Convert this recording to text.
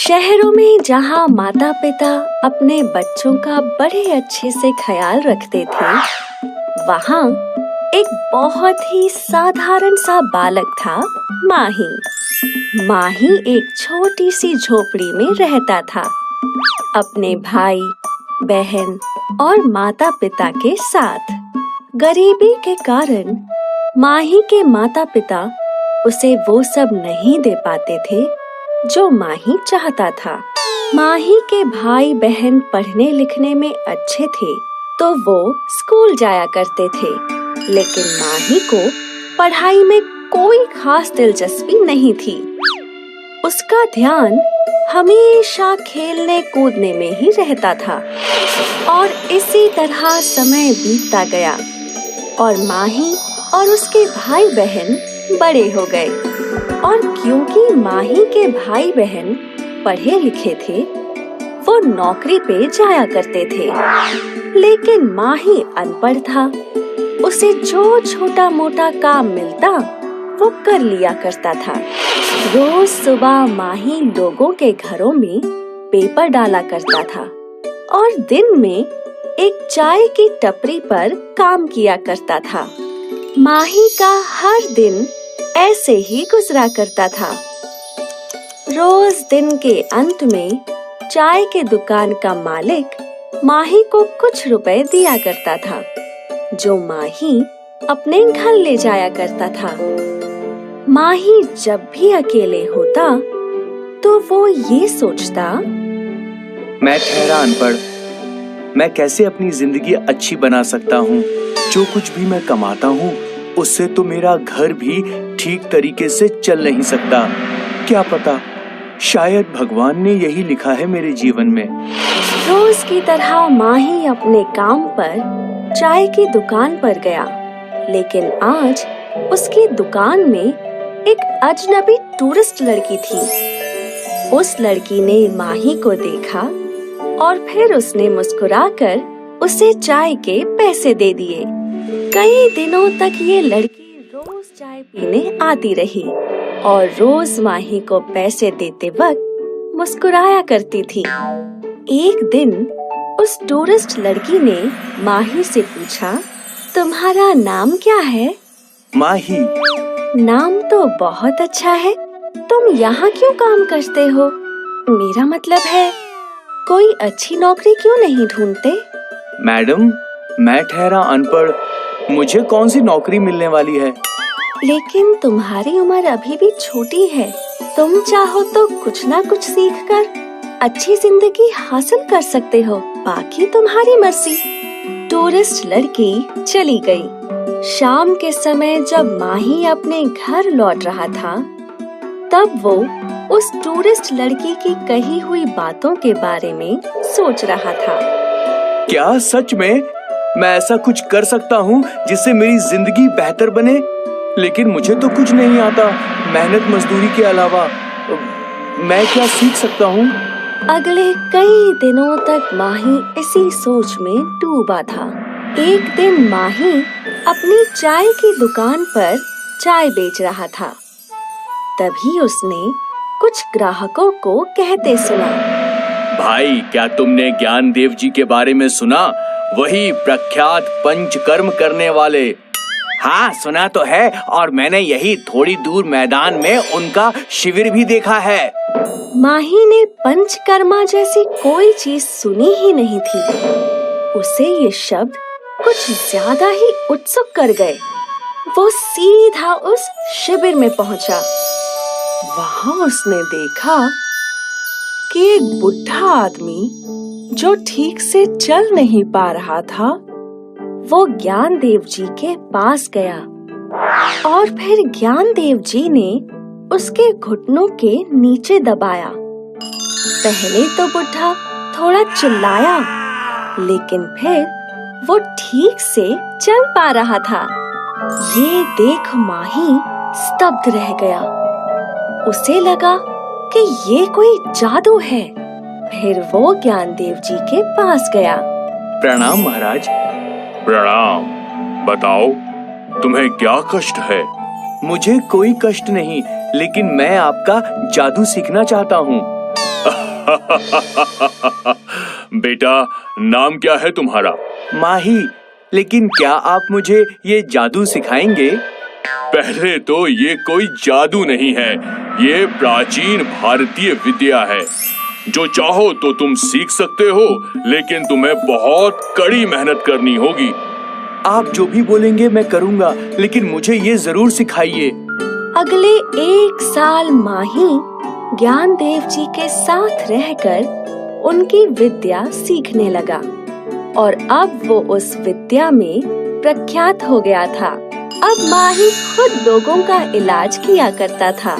शहरों में जहाँ माता पिता अपने बच्चों का बड़े अच्छे से ख्याल रखते थे, वहाँ एक बहुत ही साधारण सा बालक था, माही। माही एक छोटी सी झोपड़ी में रहता था, अपने भाई, बहन और माता पिता के साथ। गरीबी के कारण माही के माता पिता उसे वो सब नहीं दे पाते थे जो माही चाहता था। माही के भाई बहन पढ़ने लिखने में अच्छे थे तो वो स्कूल जाया करते थे, लेकिन माही को पढ़ाई में कोई खास दिलचस्पी नहीं थी। उसका ध्यान हमेशा खेलने कूदने में ही रहता था और इसी तरह समय बीतता गया और माही और उसके भाई बहन बड़े हो गए। और क्योंकि माही के भाई बहन पढ़े लिखे थे, वो नौकरी पे जाया करते थे, लेकिन माही अनपढ़ था। उसे जो छोटा मोटा काम मिलता वो कर लिया करता था। रोज सुबह माही लोगों के घरों में पेपर डाला करता था और दिन में एक चाय की टपरी पर काम किया करता था। माही का हर दिन ऐसे ही गुजरा करता था। रोज दिन के अंत में चाय के दुकान का मालिक माही को कुछ रुपए दिया करता था, जो माही अपने घर ले जाया करता था। माही जब भी अकेले होता तो वो ये सोचता, मैं ठहरा अनपढ़, मैं कैसे अपनी जिंदगी अच्छी बना सकता हूँ। जो कुछ भी मैं कमाता हूँ उससे तो मेरा घर भी ठीक तरीके से चल नहीं सकता। क्या पता, शायद भगवान ने यही लिखा है मेरे जीवन में। रोज की तरह माही अपने काम पर चाय की दुकान पर गया, लेकिन आज उसकी दुकान में एक अजनबी टूरिस्ट लड़की थी। उस लड़की ने माही को देखा और फिर उसने मुस्कुराकर उसे चाय के पैसे दे दिए। कई दिनों तक ये लड़की रोज चाय पीने आती रही और रोज माही को पैसे देते वक्त मुस्कुराया करती थी। एक दिन उस टूरिस्ट लड़की ने माही से पूछा, तुम्हारा नाम क्या है? माही। नाम तो बहुत अच्छा है, तुम यहाँ क्यों काम करते हो? मेरा मतलब है, कोई अच्छी नौकरी क्यों नहीं ढूंढते? मैडम, मैं ठहरा अनपढ़, मुझे कौन सी नौकरी मिलने वाली है? लेकिन तुम्हारी उम्र अभी भी छोटी है, तुम चाहो तो कुछ ना कुछ सीखकर अच्छी जिंदगी हासिल कर सकते हो, बाकी तुम्हारी मर्जी। टूरिस्ट लड़की चली गई। शाम के समय जब माही अपने घर लौट रहा था, तब वो उस टूरिस्ट लड़की की कही हुई बातों के बारे में सोच रहा था। क्या सच में मैं ऐसा कुछ कर सकता हूँ जिससे मेरी जिंदगी बेहतर बने? लेकिन मुझे तो कुछ नहीं आता, मेहनत मजदूरी के अलावा मैं क्या सीख सकता हूँ? अगले कई दिनों तक माही इसी सोच में डूबा था। एक दिन माही अपनी चाय की दुकान पर चाय बेच रहा था। तभी उसने कुछ ग्राहकों को कहते सुना, भाई, क्या तुमने ज्ञान देव जी के बारे में सुना? वही प्रख्यात पंचकर्म करने वाले। हाँ, सुना तो है, और मैंने यही थोड़ी दूर मैदान में उनका शिविर भी देखा है। माही ने पंचकर्मा जैसी कोई चीज सुनी ही नहीं थी। उसे ये शब्द कुछ ज्यादा ही उत्सुक कर गए। वो सीधा उस शिविर में पहुंचा। वहां उसने देखा कि एक बुढ़ा आदमी जो ठीक से चल नहीं पा रहा था, वो ज्ञान देव जी के पास गया और फिर ज्ञान देव जी ने उसके घुटनों के नीचे दबाया। पहले तो बुढ़ा थोड़ा चिल्लाया, लेकिन फिर वो ठीक से चल पा रहा था। ये देख माही स्तब्ध रह गया। उसे लगा कि ये कोई जादू है। फिर वो ज्ञान देव जी के पास गया। प्रणाम महाराज। प्रणाम, बताओ तुम्हें क्या कष्ट है? मुझे कोई कष्ट नहीं, लेकिन मैं आपका जादू सीखना चाहता हूँ। बेटा, नाम क्या है तुम्हारा? माही, लेकिन क्या आप मुझे ये जादू सिखाएंगे? पहले तो ये कोई जादू नहीं है, ये प्राचीन भारतीय विद्या है। जो चाहो तो तुम सीख सकते हो, लेकिन तुम्हें बहुत कड़ी मेहनत करनी होगी। आप जो भी बोलेंगे मैं करूंगा, लेकिन मुझे ये जरूर सिखाइए। अगले 1 साल माही ज्ञानदेव जी के साथ रहकर उनकी विद्या सीखने लगा और अब वो उस विद्या में प्रख्यात हो गया था। अब माही खुद लोगों का इलाज किया करता था।